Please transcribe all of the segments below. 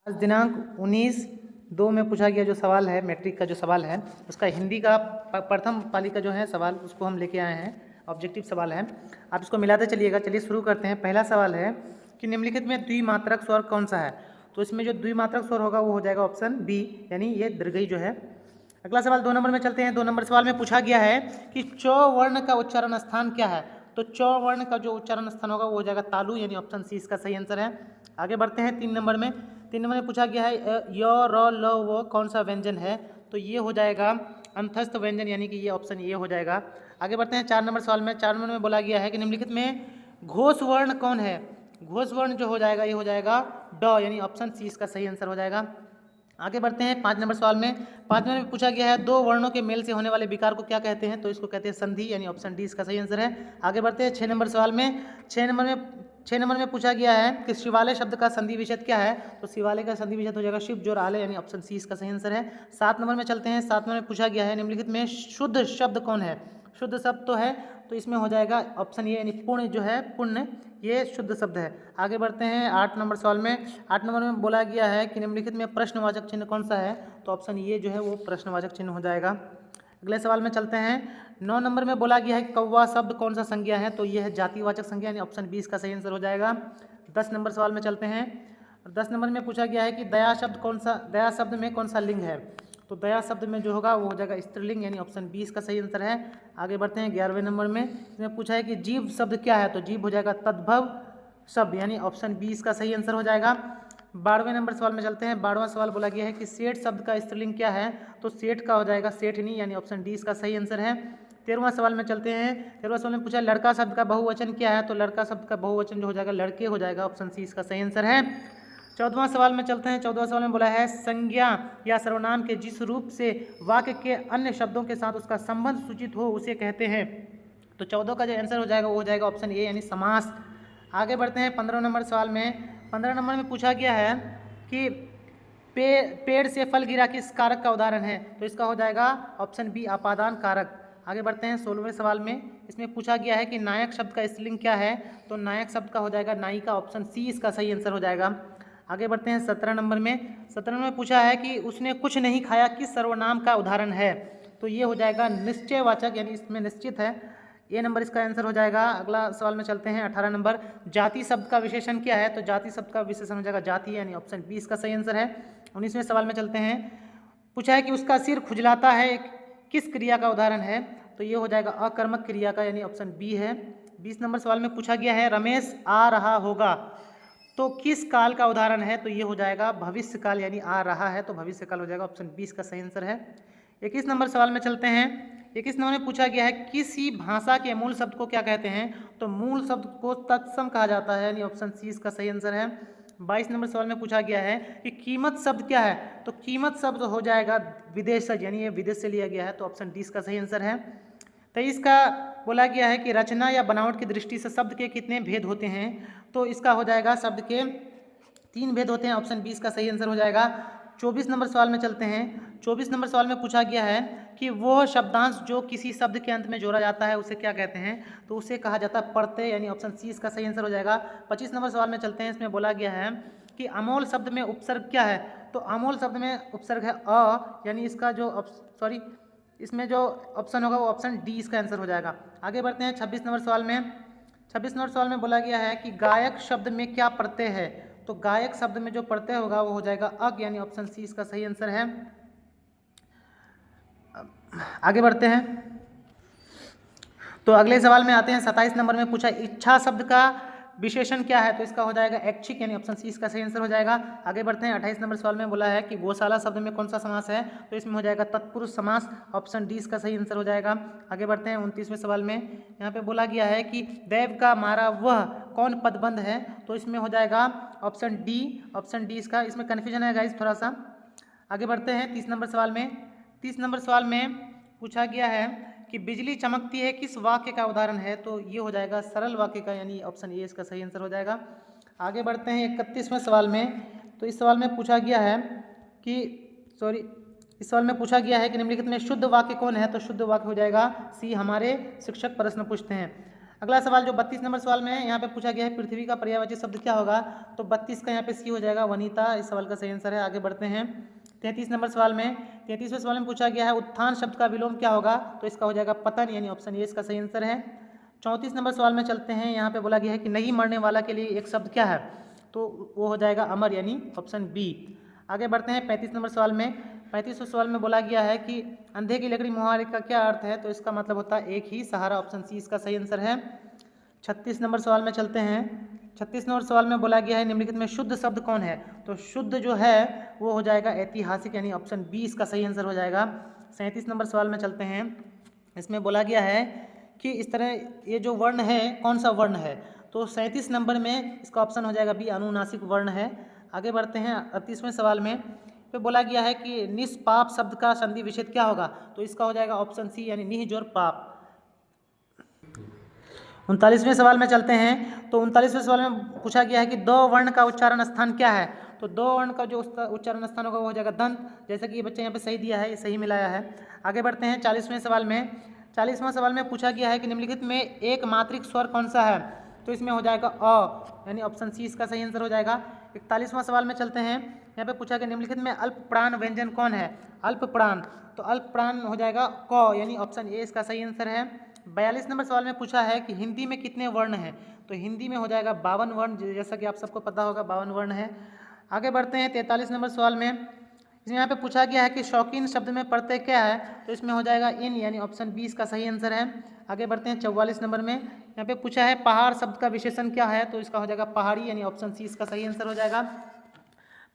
आज दिनांक 19/2 में पूछा गया जो सवाल है, मैट्रिक का जो सवाल है, उसका हिंदी का प्रथम पाली का जो है सवाल, उसको हम लेके आए हैं। ऑब्जेक्टिव सवाल है, आप इसको मिलाते चलिएगा। चलिए शुरू करते हैं। पहला सवाल है कि निम्नलिखित में द्विमात्रक स्वर कौन सा है। तो इसमें जो द्विमात्रक स्वर होगा वो हो जाएगा ऑप्शन बी, यानी ये दीर्घई जो है। अगला सवाल 2 नंबर में चलते हैं। 2 नंबर सवाल में पूछा गया है कि च वर्ण का उच्चारण स्थान क्या है। तो च वर्ण का जो उच्चारण स्थान होगा वो हो जाएगा तालु, यानी ऑप्शन सी इसका सही आंसर है। आगे बढ़ते हैं 3 नंबर में। 3 नंबर में पूछा गया है य र ल व कौन सा व्यंजन है। तो ये हो जाएगा अंतस्थ व्यंजन, यानी कि ये ऑप्शन ये हो जाएगा। आगे बढ़ते हैं 4 नंबर सवाल में। 4 नंबर में बोला गया है कि निम्नलिखित में घोष वर्ण कौन है। घोष वर्ण जो हो जाएगा ये हो जाएगा ड, यानी ऑप्शन सी इसका सही आंसर हो जाएगा। आगे बढ़ते हैं 5 नंबर सवाल में। 5 नंबर में पूछा गया है दो वर्णों के मेल से होने वाले विकार को क्या कहते हैं। तो इसको कहते हैं संधि, यानी ऑप्शन डी इसका सही आंसर है। आगे बढ़ते हैं 6 नंबर सवाल में। 6 नंबर में पूछा गया है कि शिवालय शब्द का संधि विच्छेद क्या है। तो शिवालय का संधि विच्छेद हो जाएगा शिव जोर आलय, यानी ऑप्शन सी इसका सही आंसर है। 7 नंबर में चलते हैं। 7 नंबर में पूछा गया है निम्नलिखित में शुद्ध शब्द कौन है। शुद्ध शब्द तो है, तो इसमें हो जाएगा ऑप्शन ये, यानी पुण्य जो है, पुण्य ये शुद्ध शब्द है। आगे बढ़ते हैं 8 नंबर सवाल में। 8 नंबर में बोला गया है कि निम्नलिखित में प्रश्नवाचक चिन्ह कौन सा है। तो ऑप्शन ये जो है वो प्रश्नवाचक चिन्ह हो जाएगा। अगले सवाल में चलते हैं। 9 नंबर में बोला गया है कि कौवा शब्द कौन सा संज्ञा है। तो यह है जातिवाचक संज्ञा, यानी ऑप्शन बी इसका सही आंसर हो जाएगा। 10 नंबर सवाल में चलते हैं। 10 नंबर में पूछा गया है कि दया शब्द कौन सा, दया शब्द में कौन सा लिंग है। तो दया शब्द में जो होगा वो हो जाएगा स्त्रीलिंग, यानी ऑप्शन बी इसका सही आंसर है। आगे बढ़ते हैं 11वें नंबर में। इसमें पूछा है कि जीव शब्द क्या है। तो जीव हो जाएगा तद्भव शब्द, यानी ऑप्शन बी इसका सही आंसर हो जाएगा। 12वें नंबर सवाल में चलते हैं। 12वां सवाल बोला गया है कि सेठ शब्द का स्त्रीलिंग क्या है। तो सेठ का हो जाएगा सेठनी, यानी ऑप्शन डी इसका सही आंसर है। 13वां सवाल में चलते हैं। 13वां सवाल में पूछा लड़का शब्द का बहुवचन क्या है। तो लड़का शब्द का बहुवचन जो हो जाएगा लड़के हो जाएगा, ऑप्शन सी इसका सही आंसर है। 14वां सवाल में चलते हैं। 14वां सवाल में बोला है संज्ञा या सर्वनाम के जिस रूप से वाक्य के अन्य शब्दों के साथ उसका संबंध सूचित हो उसे कहते हैं। तो 14 का जो आंसर हो जाएगा वो हो जाएगा ऑप्शन ए, यानी समास। आगे बढ़ते हैं 15 नंबर सवाल में। 15 नंबर में पूछा गया है कि पेड़ से फल गिरा किस कारक का उदाहरण है। तो इसका हो जाएगा ऑप्शन बी अपादान कारक। आगे बढ़ते हैं 16वें सवाल में। इसमें पूछा गया है कि नायक शब्द का स्त्रीलिंग क्या है। तो नायक शब्द का हो जाएगा नायिका, ऑप्शन सी इसका सही आंसर हो जाएगा। आगे बढ़ते हैं 17 नंबर में। 17 में पूछा है कि उसने कुछ नहीं खाया किस सर्वनाम का उदाहरण है। तो ये हो जाएगा निश्चयवाचक, यानी इसमें निश्चित है, ए नंबर इसका आंसर हो जाएगा। अगला सवाल में चलते हैं 18 नंबर। जाति शब्द का विशेषण क्या है। तो जाति शब्द का विशेषण हो जाएगा जाति, यानी ऑप्शन बी इसका सही आंसर है। 19वें सवाल में चलते हैं। पूछा है कि उसका सिर खुजलाता है किस क्रिया का उदाहरण है। तो ये हो जाएगा अकर्मक क्रिया का, यानी ऑप्शन बी है। 20 नंबर सवाल में पूछा गया है रमेश आ रहा होगा तो किस काल का उदाहरण है। तो ये हो जाएगा भविष्य काल, यानी आ रहा है तो भविष्य काल हो जाएगा, ऑप्शन 20 का सही आंसर है। 21 नंबर सवाल में चलते हैं। 21 नंबर में पूछा गया है किसी भाषा के मूल शब्द को क्या कहते हैं। तो मूल शब्द को तत्सम कहा जाता है, यानी ऑप्शन सी इसका सही आंसर है। 22 नंबर सवाल में पूछा गया है कि कीमत शब्द क्या है। तो कीमत शब्द हो जाएगा विदेशज, यानी ये विदेश से लिया गया है, तो ऑप्शन डी इसका सही आंसर है। 23 का बोला गया है कि रचना या बनावट की दृष्टि से शब्द के कितने भेद होते हैं। तो इसका हो जाएगा शब्द के 3 भेद होते हैं, ऑप्शन 20 का सही आंसर हो जाएगा। 24 नंबर सवाल में चलते हैं। 24 नंबर सवाल में पूछा गया है कि वह शब्दांश जो किसी शब्द के अंत में जोड़ा जाता है उसे क्या कहते हैं। तो उसे कहा जाता है प्रत्यय, यानी ऑप्शन सी इसका सही आंसर हो जाएगा। 25 नंबर सवाल में चलते हैं। इसमें बोला गया है कि अमोल शब्द में उपसर्ग क्या है। तो अमोल शब्द में उपसर्ग है अ, यानी इसका जो इसमें जो ऑप्शन होगा वो ऑप्शन डी इसका आंसर हो जाएगा। आगे बढ़ते हैं 26 नंबर सवाल में। 26 नंबर सवाल में बोला गया है कि गायक शब्द में क्या प्रत्यय है। तो गायक शब्द में जो प्रत्यय होगा वो हो जाएगा अग, यानी ऑप्शन सी इसका सही आंसर है। आगे बढ़ते हैं तो अगले सवाल में आते हैं। 27 नंबर में पूछा इच्छा शब्द का विशेषण क्या है। तो इसका हो जाएगा ऐच्छिक, यानी ऑप्शन सी इसका सही आंसर हो जाएगा। आगे बढ़ते हैं 28 नंबर सवाल में बोला है कि गौशाला शब्द में कौन सा समास है। तो इसमें हो जाएगा तत्पुरुष समास, ऑप्शन डी इसका सही आंसर हो जाएगा। आगे बढ़ते हैं 29वें सवाल में। यहाँ पे बोला गया है कि दैव का मारा वह कौन पदबंध है। तो इसमें हो जाएगा ऑप्शन डी इसका, इसमें कन्फ्यूजन है गाइस थोड़ा सा। आगे बढ़ते हैं 30 नंबर सवाल में। 30 नंबर सवाल में पूछा गया है कि बिजली चमकती है किस वाक्य का उदाहरण है। तो ये हो जाएगा सरल वाक्य का, यानी ऑप्शन ए इसका सही आंसर हो जाएगा। आगे बढ़ते हैं 31वें सवाल में। तो इस सवाल में पूछा गया है कि इस सवाल में पूछा गया है कि निम्नलिखित में शुद्ध वाक्य कौन है। तो शुद्ध वाक्य हो जाएगा सी, हमारे शिक्षक प्रश्न पूछते हैं। अगला सवाल जो 32 नंबर सवाल में यहाँ पे पूछा गया है, पृथ्वी का पर्यायवाची शब्द क्या होगा? तो 32 का यहाँ पे सी हो जाएगा, वनिता इस सवाल का सही आंसर है। आगे बढ़ते हैं 33 नंबर सवाल में। 33वें सवाल में पूछा गया है, उत्थान शब्द का विलोम क्या होगा? तो इसका हो जाएगा पतन, यानी ऑप्शन ए इसका सही आंसर है। 34 नंबर सवाल में चलते हैं। यहाँ पे बोला गया है कि नहीं मरने वाला के लिए एक शब्द क्या है? तो वो हो जाएगा अमर, यानी ऑप्शन बी। आगे बढ़ते हैं 35 नंबर सवाल में। 35वें सवाल में बोला गया है कि अंधे की लकड़ी मुहावरे का क्या अर्थ है? तो इसका मतलब होता है एक ही सहारा, ऑप्शन सी इसका सही आंसर है। 36 नंबर सवाल में चलते हैं। 36 नंबर सवाल में बोला गया है, निम्नलिखित में शुद्ध शब्द कौन है? तो शुद्ध जो है वो हो जाएगा ऐतिहासिक, यानी ऑप्शन बी इसका सही आंसर हो जाएगा। 37 नंबर सवाल में चलते हैं। इसमें बोला गया है कि इस तरह ये जो वर्ण है कौन सा वर्ण है? तो 37 नंबर में इसका ऑप्शन हो जाएगा बी, अनुनासिक वर्ण है। आगे बढ़ते हैं 38वें सवाल में। पे बोला गया है कि निष्पाप शब्द का संधि विच्छेद क्या होगा? तो इसका हो जाएगा ऑप्शन सी, यानी निह जोर पाप। 39वें सवाल में चलते हैं। तो 39वें सवाल में पूछा गया है कि दो वर्ण का उच्चारण स्थान क्या है? तो दो वर्ण का जो उच्चारण स्थान होगा वो हो जाएगा दंत, जैसे कि ये बच्चे यहाँ पे सही दिया है, ये सही मिलाया है। आगे बढ़ते हैं 40वें सवाल में। 40वां सवाल में पूछा गया है कि निम्नलिखित में एक मात्रिक स्वर कौन सा है? तो इसमें हो जाएगा अ, यानी ऑप्शन सी इसका सही आंसर हो जाएगा। 41वां सवाल में चलते हैं। यहाँ पे पूछा गया निम्नलिखित में अल्प प्राण व्यंजन कौन है? अल्प प्राण, तो अल्प प्राण हो जाएगा क, यानी ऑप्शन ए इसका सही आंसर है। 42 नंबर सवाल में पूछा है कि हिंदी में कितने वर्ण हैं? तो हिंदी में हो जाएगा 52 वर्ण, जैसा कि आप सबको पता होगा 52 वर्ण है। आगे बढ़ते हैं 43 नंबर सवाल में। इसमें यहाँ पे पूछा गया है कि शौकीन शब्द में प्रत्यय क्या है? तो इसमें हो जाएगा इन, यानी ऑप्शन बी इसका सही आंसर है। आगे बढ़ते हैं 44 नंबर में। यहाँ पे पूछा है पहाड़ शब्द का विशेषण क्या है? तो इसका हो जाएगा पहाड़ी, यानी ऑप्शन सी इसका सही आंसर हो जाएगा।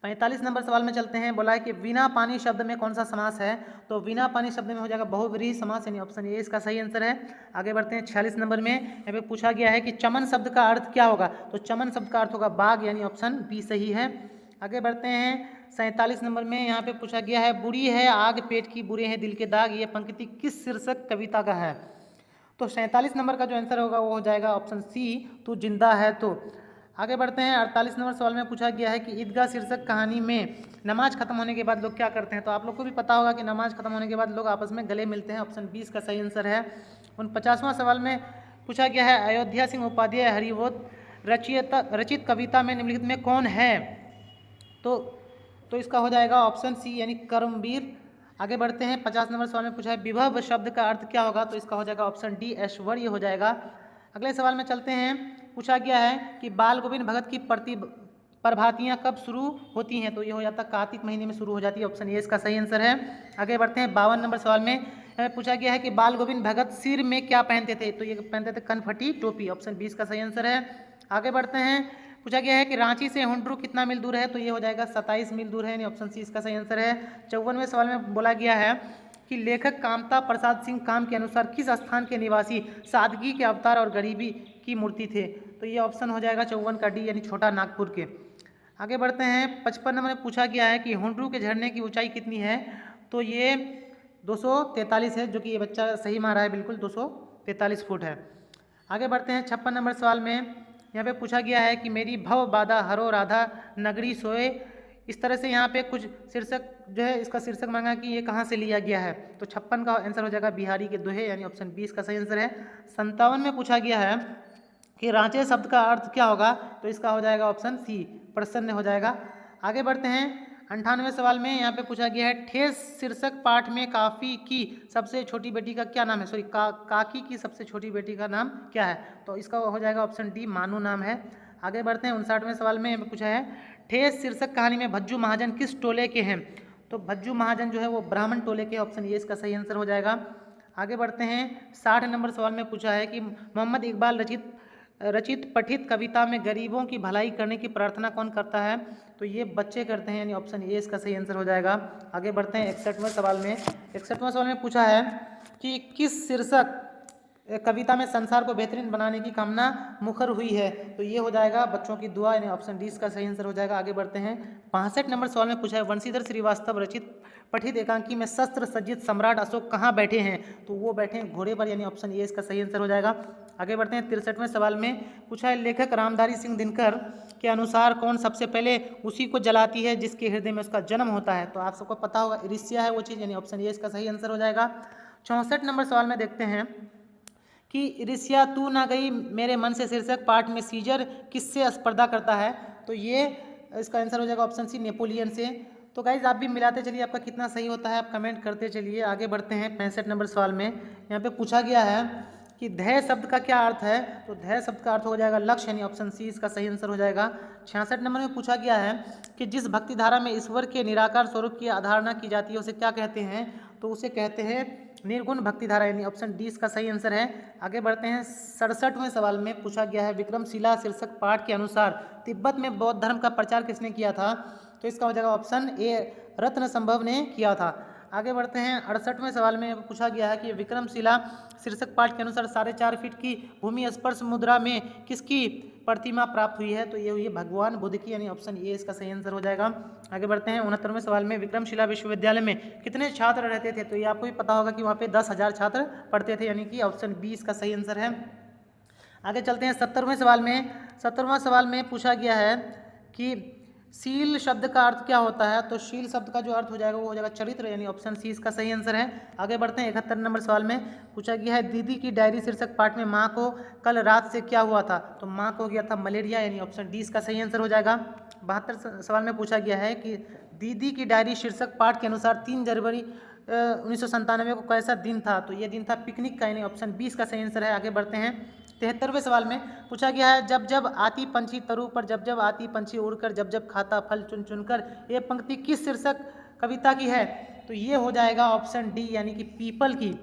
45 नंबर सवाल में चलते हैं। बोला है कि बिना पानी शब्द में कौन सा समास है? तो बिना पानी शब्द में हो जाएगा बहुव्रीहि समास, यानी ऑप्शन ए इसका सही आंसर है। आगे बढ़ते हैं 46 नंबर में। यहाँ पे पूछा गया है कि चमन शब्द का अर्थ क्या होगा? तो चमन शब्द का अर्थ होगा बाग, यानी ऑप्शन बी सही है। आगे बढ़ते हैं 47 नंबर में। यहाँ पे पूछा गया है बुरी है आग पेट की, बुरे हैं दिल के दाग, ये पंक्ति किस शीर्षक कविता का है? तो 47 नंबर का जो आंसर होगा वो हो जाएगा ऑप्शन सी, तू जिंदा है तो। आगे बढ़ते हैं 48 नंबर सवाल में पूछा गया है कि ईदगाह शीर्षक कहानी में नमाज खत्म होने के बाद लोग क्या करते हैं? तो आप लोग को भी पता होगा कि नमाज खत्म होने के बाद लोग आपस में गले मिलते हैं, ऑप्शन बी इसका सही आंसर है। 49वां सवाल में पूछा गया है अयोध्या सिंह उपाध्याय हरिवोत रचित कविता में निम्नलिखित में कौन है? तो इसका हो जाएगा ऑप्शन सी, यानी कर्मवीर। आगे बढ़ते हैं 50 नंबर सवाल में पूछा है विभव शब्द का अर्थ क्या होगा? तो इसका हो जाएगा ऑप्शन डी, ऐश्वर्य हो जाएगा। अगले सवाल में चलते हैं। पूछा गया है कि बाल गोविंद भगत की प्रभातियाँ कब शुरू होती हैं? तो ये हो जाता है कार्तिक महीने में शुरू हो जाती है, ऑप्शन ए इसका सही आंसर है। आगे बढ़ते हैं 52 नंबर सवाल में। पूछा गया है कि बाल गोविंद भगत सिर में क्या पहनते थे? तो ये पहनते थे कनफटी टोपी, ऑप्शन बी इसका सही आंसर है। आगे बढ़ते हैं। पूछा गया है कि रांची से हुंड्रू कितना मील दूर है? तो ये हो जाएगा 27 मील दूर है, यानी ऑप्शन सी इसका सही आंसर है। 54वें सवाल में बोला गया है कि लेखक कामता प्रसाद सिंह काम के अनुसार किस स्थान के निवासी सादगी के अवतार और गरीबी की मूर्ति थे? तो ये ऑप्शन हो जाएगा 54 का डी, यानी छोटा नागपुर के। आगे बढ़ते हैं 55 नंबर में पूछा गया है कि हुंड्रू के झरने की ऊंचाई कितनी है? तो ये 243 है, जो कि ये बच्चा सही मारा है, बिल्कुल 243 फुट है। आगे बढ़ते हैं 56 नंबर सवाल में। यहाँ पे पूछा गया है कि मेरी भव बाधा हरो राधा नगरी सोए, इस तरह से यहाँ पे कुछ शीर्षक जो है इसका शीर्षक मांगा कि ये कहाँ से लिया गया है? तो 56 का आंसर हो जाएगा बिहारी के दोहे, यानी ऑप्शन बी इसका सही आंसर है। 57 में पूछा गया है कि रांचे शब्द का अर्थ क्या होगा? तो इसका हो जाएगा ऑप्शन सी, प्रसन्न हो जाएगा। आगे बढ़ते हैं 98वें सवाल में। यहाँ पे पूछा गया है ठेस शीर्षक पाठ में काफी की सबसे छोटी बेटी का क्या नाम है? सॉरी, काकी की सबसे छोटी बेटी का नाम क्या है? तो इसका हो जाएगा ऑप्शन डी, मानू नाम है। आगे बढ़ते हैं 59वें सवाल में। यहाँ पे पूछा है ठेस शीर्षक कहानी में भज्जू महाजन किस टोले के हैं? तो भज्जू महाजन जो है वो ब्राह्मण टोले के, ऑप्शन ये इसका सही आंसर हो जाएगा। आगे बढ़ते हैं 60 नंबर सवाल में पूछा है कि मोहम्मद इकबाल रचित पठित कविता में गरीबों की भलाई करने की प्रार्थना कौन करता है? तो ये बच्चे करते हैं, यानी ऑप्शन ए इसका सही आंसर हो जाएगा। आगे बढ़ते हैं 61वें सवाल में। 61वें सवाल में पूछा है कि किस शीर्षक कविता में संसार को बेहतरीन बनाने की कामना मुखर हुई है? तो ये हो जाएगा बच्चों की दुआ, यानी ऑप्शन डी इसका सही आंसर हो जाएगा। आगे बढ़ते हैं 65 नंबर सवाल में पूछा है वंशीधर श्रीवास्तव रचित पठित एकांकी में शस्त्र सज्जित सम्राट अशोक कहाँ बैठे हैं? तो वो बैठे हैं घोड़े पर, यानी ऑप्शन ए इसका सही आंसर हो जाएगा। आगे बढ़ते हैं 63वें सवाल में। पूछा है लेखक रामधारी सिंह दिनकर के अनुसार कौन सबसे पहले उसी को जलाती है जिसके हृदय में उसका जन्म होता है? तो आप सबको पता होगा ईर्ष्या है वो चीज़, यानी ऑप्शन ए इसका सही आंसर हो जाएगा। 64 नंबर सवाल में देखते हैं कि ऋषिया तू ना गई मेरे मन से शीर्षक पाठ में सीजर किससे स्पर्धा करता है? तो ये इसका आंसर हो जाएगा ऑप्शन सी, नेपोलियन से। तो गाइज आप भी मिलाते चलिए, आपका कितना सही होता है आप कमेंट करते चलिए। आगे बढ़ते हैं 65 नंबर सवाल में। यहाँ पे पूछा गया है कि ध्येय शब्द का क्या अर्थ है? तो ध्येय शब्द का अर्थ हो जाएगा लक्ष्य, यानी ऑप्शन सी इसका सही आंसर हो जाएगा। 66 नंबर में पूछा गया है कि जिस भक्ति धारा में ईश्वर के निराकार स्वरूप की अवधारणा की जाती है उसे क्या कहते हैं? तो उसे कहते हैं निर्गुण भक्ति धारा, यानी ऑप्शन डी इसका सही आंसर है। आगे बढ़ते हैं 67वें सवाल में पूछा गया है विक्रमशिला शीर्षक पाठ के अनुसार तिब्बत में बौद्ध धर्म का प्रचार किसने किया था? तो इसका हो जाएगा ऑप्शन ए, रत्न संभव ने किया था। आगे बढ़ते हैं 68वें सवाल में पूछा गया है कि विक्रमशिला शीर्षक पाठ के अनुसार 4.5 फीट की भूमि स्पर्श मुद्रा में किसकी प्रतिमा प्राप्त हुई है? तो ये हुई है भगवान बुद्ध की, यानी ऑप्शन ए इसका सही आंसर हो जाएगा। आगे बढ़ते हैं 69वें सवाल में विक्रमशिला विश्वविद्यालय में कितने छात्र रहते थे? तो ये आपको भी पता होगा कि वहाँ पे 10,000 छात्र पढ़ते थे, यानी कि ऑप्शन बी इसका सही आंसर है। आगे चलते हैं 70वें सवाल में। 70वां सवाल में पूछा गया है कि शील शब्द का अर्थ क्या होता है? तो शील शब्द का जो अर्थ हो जाएगा वो हो जाएगा चरित्र, यानी ऑप्शन सी इसका सही आंसर है। आगे बढ़ते हैं 71 नंबर सवाल में पूछा गया है दीदी की डायरी शीर्षक पाठ में माँ को कल रात से क्या हुआ था? तो माँ को हो गया था मलेरिया, यानी ऑप्शन डी इसका सही आंसर हो जाएगा। 72 सवाल में पूछा गया है कि दीदी की डायरी शीर्षक पाठ के अनुसार 3 जनवरी 1997 को कैसा दिन था? तो ये दिन था पिकनिक का, यानी ऑप्शन बी इसका सही आंसर है। आगे बढ़ते हैं 73वें सवाल में पूछा गया है जब जब आती पंछी तरु पर जब जब आती पंछी उड़कर जब जब खाता फल चुन चुनकर, ये पंक्ति किस शीर्षक कविता की है? तो ये हो जाएगा ऑप्शन डी, यानी कि पीपल की।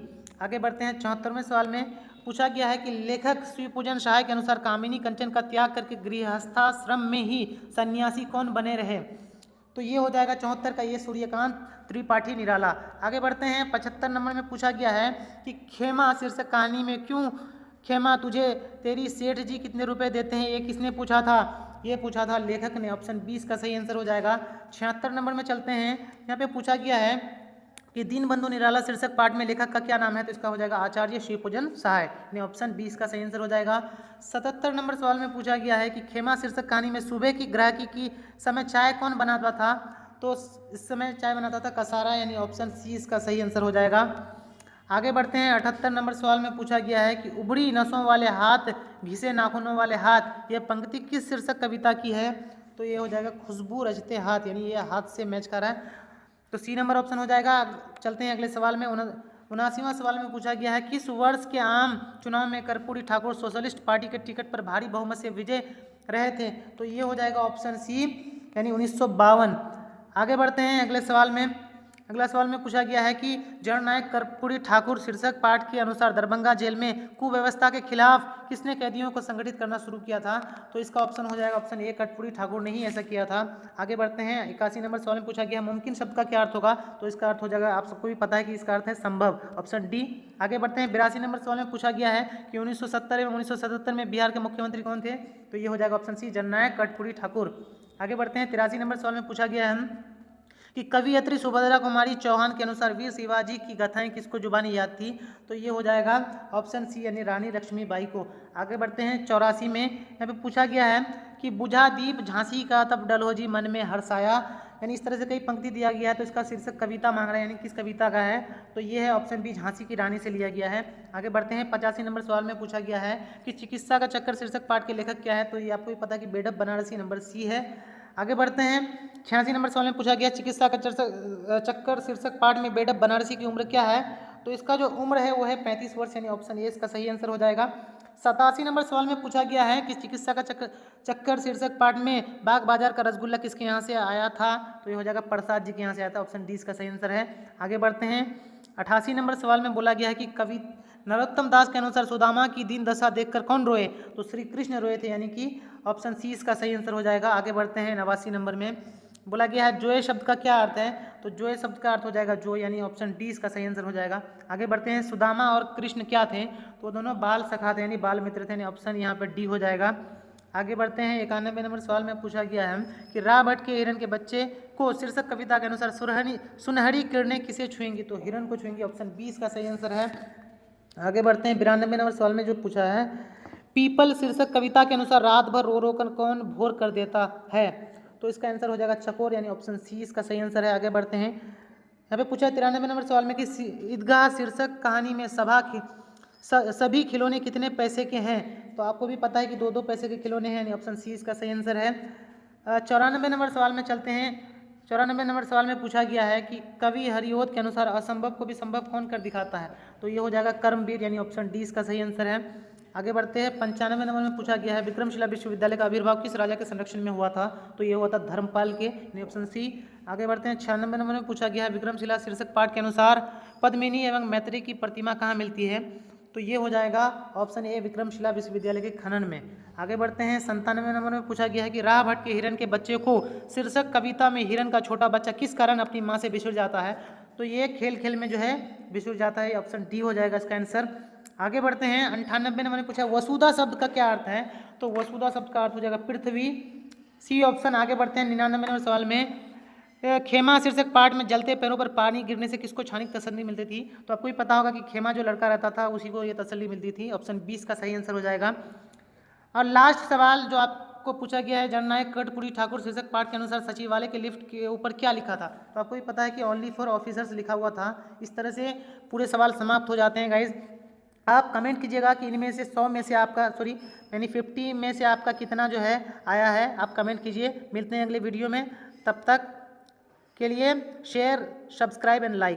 आगे बढ़ते हैं 74वें सवाल में पूछा गया है कि लेखक शिवपूजन सहाय के अनुसार कामिनी कंचन का त्याग करके गृहस्थाश्रम में ही सन्यासी कौन बने रहे? तो ये हो जाएगा 74 का, ये सूर्यकांत त्रिपाठी निराला। आगे बढ़ते हैं 75 नंबर में पूछा गया है कि खेमा शीर्षक कहानी में क्यों खेमा तुझे तेरी सेठ जी कितने रुपए देते हैं, ये किसने पूछा था? ये पूछा था लेखक ने, ऑप्शन 20 का सही आंसर हो जाएगा। 76 नंबर में चलते हैं। यहाँ पे पूछा गया है कि दीनबंधु निराला शीर्षक पाठ में लेखक का क्या नाम है? तो इसका हो जाएगा आचार्य शिवपूजन सहाय, यानी ऑप्शन 20 का सही आंसर हो जाएगा। 77 नंबर सवाल में पूछा गया है कि खेमा शीर्षक कहानी में सुबह की ग्राहकी की समय चाय कौन बनाता था? तो इस समय चाय बनाता था कसारा, यानी ऑप्शन सी इसका सही आंसर हो जाएगा। आगे बढ़ते हैं 78 नंबर सवाल में पूछा गया है कि उबड़ी नसों वाले हाथ घिसे नाखूनों वाले हाथ, यह पंक्ति किस शीर्षक कविता की है? तो ये हो जाएगा खुशबू रचते हाथ, यानी ये हाथ से मैच कर रहा है, तो सी नंबर ऑप्शन हो जाएगा। चलते हैं अगले सवाल में 79वां सवाल में पूछा गया है किस वर्ष के आम चुनाव में कर्पूरी ठाकुर सोशलिस्ट पार्टी के टिकट पर भारी बहुमत से विजय रहे थे? तो ये हो जाएगा ऑप्शन सी, यानी 1952। आगे बढ़ते हैं अगले सवाल में। अगला सवाल में पूछा गया है कि जननायक कर्पूरी ठाकुर शीर्षक पाठ के अनुसार दरभंगा जेल में कुव्यवस्था के खिलाफ किसने कैदियों को संगठित करना शुरू किया था? तो इसका ऑप्शन हो जाएगा ऑप्शन ए, कर्पूरी ठाकुर ने ही ऐसा किया था। आगे बढ़ते हैं 81 नंबर सवाल में पूछा गया मुमकिन शब्द का क्या अर्थ होगा? तो इसका अर्थ हो जाएगा, आप सबको भी पता है कि इसका अर्थ है संभव, ऑप्शन डी। आगे बढ़ते हैं 82 नंबर सवाल में पूछा गया है कि 1970 एवं 1977 में बिहार के मुख्यमंत्री कौन थे? तो ये हो जाएगा ऑप्शन सी, जननायक कर्पूरी ठाकुर। आगे बढ़ते हैं 83 नंबर सवाल में पूछा गया है कि कवियत्री सुभद्रा कुमारी चौहान के अनुसार वीर शिवाजी की गाथाएं किसको जुबानी याद थी? तो ये हो जाएगा ऑप्शन सी, यानी रानी लक्ष्मीबाई को। आगे बढ़ते हैं 84 में। यहाँ पे पूछा गया है कि बुझा दीप झांसी का तब डलहोजी मन में हर्षाया, यानी इस तरह से कई पंक्ति दिया गया है, तो इसका शीर्षक कविता मांग रहा है, यानी किस कविता का है? तो ये है ऑप्शन बी, झांसी की रानी से लिया गया है। आगे बढ़ते हैं 85 नंबर सवाल में पूछा गया है कि चिकित्सा का चक्कर शीर्षक पाठ के लेखक क्या है? तो ये आपको भी पता है कि बेडप बनारसी, नंबर सी है। आगे बढ़ते हैं 86 नंबर सवाल में पूछा गया चिकित्सा का चक्कर शीर्षक पाठ में बेडप बनारसी की उम्र क्या है? तो इसका जो उम्र है वो है 35 वर्ष, यानी ऑप्शन ए इसका सही आंसर हो जाएगा। 87 नंबर सवाल में पूछा गया है कि चिकित्सा का चक्कर शीर्षक पाठ में बाग बाजार का रसगुल्ला किसके यहाँ से आया था? तो ये हो जाएगा प्रसाद जी के यहाँ से आया था, ऑप्शन डी इसका सही आंसर है। आगे बढ़ते हैं 88 नंबर सवाल में बोला गया है कि कवि नरोत्तम दास के अनुसार सुदामा की दीन दशा देखकर कौन रोए? तो श्री कृष्ण रोए थे, यानी कि ऑप्शन सी इसका सही आंसर हो जाएगा। आगे बढ़ते हैं 89 नंबर में बोला गया है जोए शब्द का क्या अर्थ है? तो जोए शब्द का अर्थ हो जाएगा जो, यानी ऑप्शन डी इसका सही आंसर हो जाएगा। आगे बढ़ते हैं सुदामा और कृष्ण क्या थे? तो दोनों बाल सखा थे, यानी बाल मित्र थे, यानी ऑप्शन यहाँ पर डी हो जाएगा। आगे बढ़ते हैं 91 नंबर सवाल में पूछा गया है कि रा भट्ट के हिरण के बच्चे को शीर्षक कविता के अनुसार सुनहरी किरणें किसे छुएंगी? तो हिरण को छुएंगी, ऑप्शन बी इसका सही आंसर है। आगे बढ़ते हैं 92 नंबर सवाल में जो पूछा है पीपल शीर्षक कविता के अनुसार रात भर रो रो कर कौन भोर कर देता है? तो इसका आंसर हो जाएगा चकोर, यानी ऑप्शन सी इसका सही आंसर है। आगे बढ़ते हैं, यहाँ पे पूछा है 93 नंबर सवाल में कि ईदगाह शीर्षक कहानी में सभी खिलौने कितने पैसे के हैं? तो आपको भी पता है कि 2-2 पैसे के खिलौने हैं, यानी ऑप्शन सी इसका सही आंसर है। 94 नंबर सवाल में चलते हैं। 94 नंबर सवाल में पूछा गया है कि कवि हरिओद के अनुसार असंभव को भी संभव कौन कर दिखाता है? तो ये हो जाएगा कर्मवीर, यानी ऑप्शन डी इसका सही आंसर है। आगे बढ़ते हैं। 95 नंबर में पूछा गया है विक्रमशिला विश्वविद्यालय का आविर्भाव किस राजा के संरक्षण में हुआ था? तो ये हुआ था धर्मपाल के, यानी ऑप्शन सी। आगे बढ़ते हैं। 96 नंबर में पूछा गया है विक्रमशिला शीर्षक पाठ के अनुसार पद्मिनी एवं मैत्री की प्रतिमा कहाँ मिलती है? तो ये हो जाएगा ऑप्शन ए विक्रमशिला विश्वविद्यालय के खनन में। आगे बढ़ते हैं। 97 नंबर में पूछा गया है कि राह भट्ट के हिरन के बच्चे को शीर्षक कविता में हिरन का छोटा बच्चा किस कारण अपनी माँ से बिछुड़ जाता है? तो ये खेल खेल में जो है बिछुड़ जाता है, ऑप्शन डी हो जाएगा इसका आंसर। आगे बढ़ते हैं। 98 नंबर में पूछा वसुधा शब्द का क्या अर्थ है? तो वसुधा शब्द का अर्थ हो जाएगा पृथ्वी, सी ऑप्शन। आगे बढ़ते हैं। 99 नंबर सवाल में खेमा शीर्षक पाठ में जलते पैरों पर पानी गिरने से किसको क्षणिक तसल्ली मिलती थी? तो आपको भी पता होगा कि खेमा जो लड़का रहता था उसी को ये तसल्ली मिलती थी, ऑप्शन 20 का सही आंसर हो जाएगा। और लास्ट सवाल जो आपको पूछा गया है जननायक कर्पूरी ठाकुर शीर्षक पाठ के अनुसार सचिवालय के लिफ्ट के ऊपर क्या लिखा था? तो आपको भी पता है कि ओनली फॉर ऑफिसर्स लिखा हुआ था। इस तरह से पूरे सवाल समाप्त हो जाते हैं गाइज। आप कमेंट कीजिएगा कि इनमें से 100 में से आपका यानी 50 में से आपका कितना जो है आया है, आप कमेंट कीजिए। मिलते हैं अगले वीडियो में, तब तक के लिए शेयर, सब्सक्राइब एंड लाइक।